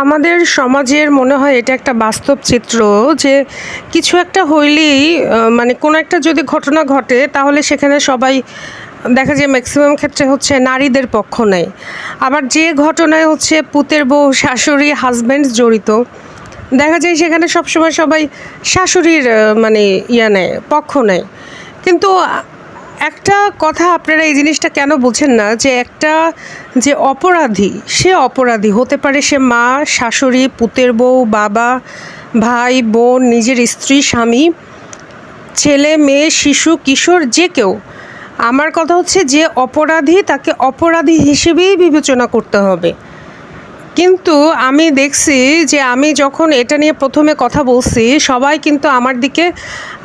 আমাদের সমাজের মনে হয় এটা একটা বাস্তব চিত্র যে কিছু একটা হইলেই মানে কোনো একটা যদি ঘটনা ঘটে তাহলে সেখানে সবাই দেখা যায় ম্যাক্সিমাম ক্ষেত্রে হচ্ছে নারীদের পক্ষ নেয়। আবার যে ঘটনায় হচ্ছে পুতের বউ শাশুড়ি হাজব্যান্ড জড়িত দেখা যায় সেখানে সবসময় সবাই শাশুড়ির মানে নেয় পক্ষ নেয়। কিন্তু একটা কথা আপনারা এই জিনিসটা কেন বুঝেন না যে একটা যে অপরাধী সে অপরাধী হতে পারে, সে মা, শাশুড়ি, পুতের বউ, বাবা, ভাই, বোন, নিজের স্ত্রী, স্বামী, ছেলে, মেয়ে, শিশু, কিশোর, যে কেউ। আমার কথা হচ্ছে যে অপরাধী তাকে অপরাধী হিসেবেই বিবেচনা করতে হবে। কিন্তু আমি দেখছি যে আমি যখন এটা নিয়ে প্রথমে কথা বলছি সবাই কিন্তু আমার দিকে,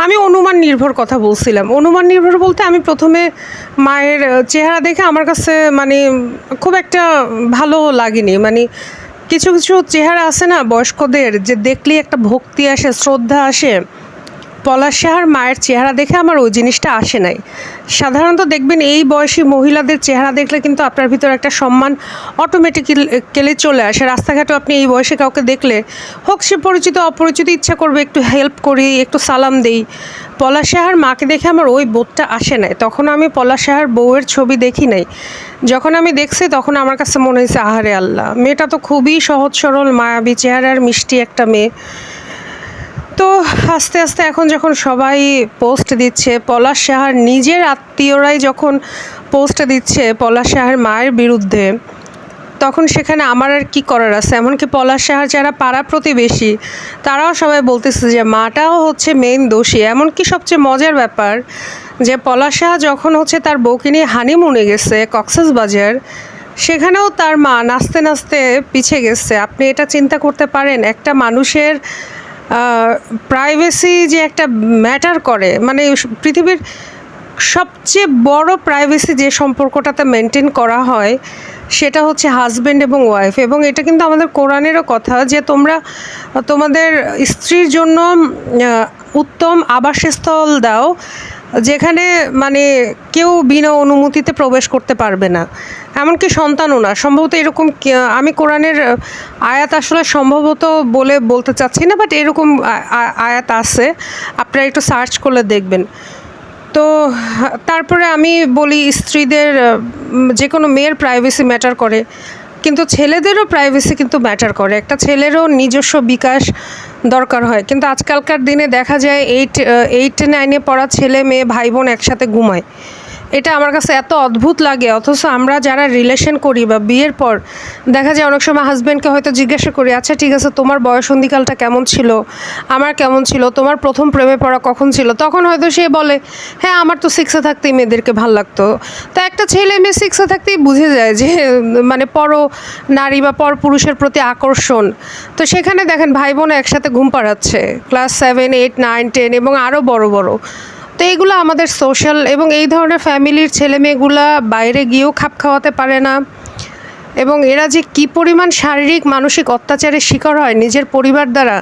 আমি অনুমান নির্ভর কথা বলছিলাম। অনুমান নির্ভর বলতে আমি প্রথমে মায়ের চেহারা দেখে আমার কাছে মানে খুব একটা ভালো লাগেনি। মানে কিছু কিছু চেহারা আছে না বয়স্কদের, যে দেখলেই একটা ভক্তি আসে, শ্রদ্ধা আসে। পলাশ সাহার মায়ের চেহারা দেখে আমার ওই জিনিসটা আসে নাই। সাধারণত দেখবেন এই বয়সী মহিলাদের চেহারা দেখলে কিন্তু আপনার ভিতরে একটা সম্মান অটোমেটিক্যালি চলে আসে। রাস্তাঘাটে আপনি এই বয়সে কাউকে দেখলে, হোক সে পরিচিত অপরিচিত, ইচ্ছা করবে একটু হেল্প করি, একটু সালাম দেই। পলাশ সাহার মাকে দেখে আমার ওই বোধটা আসে নাই। তখন আমি পলাশ সাহার বউয়ের ছবি দেখি নাই। যখন আমি দেখছি তখন আমার কাছে মনে হয়েছে আহারে আল্লাহ, মেয়েটা তো খুবই সহজ সরল মায়াবী চেহারার মিষ্টি একটা মেয়ে। তো আস্তে আস্তে এখন যখন সবাই পোস্ট দিচ্ছে, পলাশ সাহার নিজের আত্মীয়রাই যখন পোস্ট দিচ্ছে পলাশ সাহার মায়ের বিরুদ্ধে, তখন সেখানে আমার আর কি করার আছে। এমনকি পলাশ সাহার যারা পাড়া প্রতিবেশী তারাও সবাই বলতেছে যে মাটাও হচ্ছে মেইন দোষী। এমনকি সবচেয়ে মজার ব্যাপার যে পলাশ সাহা যখন হচ্ছে তার বউকে নিয়ে হানিমুনে গেছে কক্সবাজার, সেখানেও তার মা নাচতে নাচতে পিছিয়ে গেছে। আপনি এটা চিন্তা করতে পারেন একটা মানুষের প্রাইভেসি যে একটা ম্যাটার করে, মানে পৃথিবীর সবচেয়ে বড় প্রাইভেসি যে সম্পর্কটাতে মেনটেন করা হয় সেটা হচ্ছে হাজব্যান্ড এবং ওয়াইফ। এবং এটা কিন্তু আমাদের কোরআনেরও কথা যে তোমরা তোমাদের স্ত্রীর জন্য উত্তম আবাসস্থল দাও যেখানে মানে কেউ বিনা অনুমতিতে প্রবেশ করতে পারবে না, এমনকি সন্তানও না। সম্ভবত এরকম আমি কোরআনের আয়াত আসলে সম্ভবত বলতে চাচ্ছি না, বাট এরকম আয়াত আছে, আপনারা একটু সার্চ করলে দেখবেন। তো তারপরে আমি বলি স্ত্রীদের যে কোনো মেয়ের প্রাইভেসি ম্যাটার করে, কিন্তু ছেলেদেরও প্রাইভেসি কিন্তু ম্যাটার করে। একটা ছেলেরও নিজস্ব বিকাশ দরকার হয়। কিন্তু আজকালকার দিনে দেখা যায় 8-9 পড়া ছেলে মেয়ে ভাই বোন একসাথে ঘুমায়। এটা আমার কাছে এত অদ্ভুত লাগে। অথচ আমরা যারা রিলেশন করি বা বিয়ের পর দেখা যায় অনেক সময় হাজব্যান্ডকে হয়তো জিজ্ঞাসা করি, আচ্ছা ঠিক আছে তোমার বয়সন্ধিকালটা কেমন ছিল, আমার কেমন ছিল, তোমার প্রথম প্রেমে পড়া কখন ছিল? তখন হয়তো সে বলে হ্যাঁ আমার তো 6-এ থাকতেই মেয়েদেরকে ভাল লাগতো। তো একটা ছেলে মেয়ে 6-এ থাকতেই বুঝে যায় যে মানে পর নারী বা পর পুরুষের প্রতি আকর্ষণ। তো সেখানে দেখেন ভাই বোন একসাথে ঘুম পাড়াচ্ছে ক্লাস 7, 8, 9, 10 এবং আরও বড় বড়। তো এইগুলো আমাদের সোশ্যাল, এবং এই ধরনের ফ্যামিলির ছেলে মেয়েগুলা বাইরে গিয়েও খাপ খাওয়াতে পারে না। এবং এরা যে কী পরিমাণ শারীরিক মানসিক অত্যাচারের শিকার হয় নিজের পরিবার দ্বারা,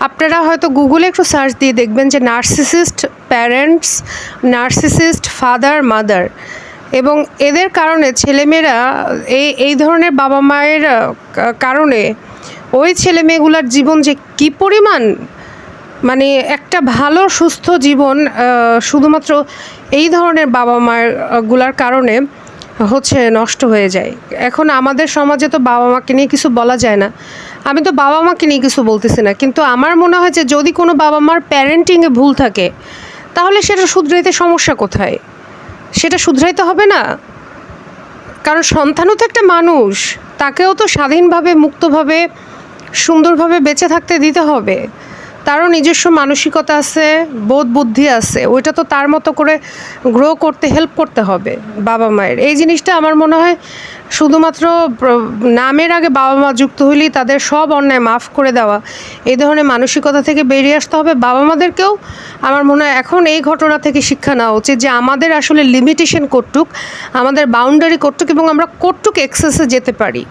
আপনারা হয়তো গুগলে একটু সার্চ দিয়ে দেখবেন যে narcissist parents, narcissist father mother. এবং এদের কারণে ছেলেমেয়েরা এই ধরনের বাবা মায়ের কারণে ওই ছেলেমেয়েগুলোর জীবন যে কী পরিমাণ মানে একটা ভালো সুস্থ জীবন শুধুমাত্র এই ধরনের বাবা মায়েরগুলার কারণে হচ্ছে নষ্ট হয়ে যায়। এখন আমাদের সমাজে তো বাবা মাকে নিয়ে কিছু বলা যায় না। আমি তো বাবা মাকে নিয়ে কিছু বলতেছি না, কিন্তু আমার মনে হয় যে যদি কোনো বাবা মার প্যারেন্টিংয়ে ভুল থাকে তাহলে সেটা শুধরাইতে সমস্যা কোথায়? সেটা শুধরাইতে হবে না? কারণ সন্তানও তো একটা মানুষ, তাকেও তো স্বাধীনভাবে মুক্তভাবে সুন্দরভাবে বেঁচে থাকতে দিতে হবে। তারও নিজস্ব মানসিকতা আছে, বোধ বুদ্ধি আছে, ওইটা তো তার মতো করে গ্রো করতে হেল্প করতে হবে বাবা মায়ের। এই জিনিসটা আমার মনে হয় শুধুমাত্র নামের আগে বাবা মা যুক্ত হলেই তাদের সব অন্যায় মাফ করে দেওয়া, এই ধরনের মানসিকতা থেকে বেরিয়ে আসতে হবে। বাবা মাদেরকেও আমার মনে হয় এখন এই ঘটনা থেকে শিক্ষা নেওয়া উচিত যে আমাদের আসলে লিমিটেশন কতটুক, আমাদের বাউন্ডারি কতটুক, এবং আমরা কতটুক এক্সেসে যেতে পারি।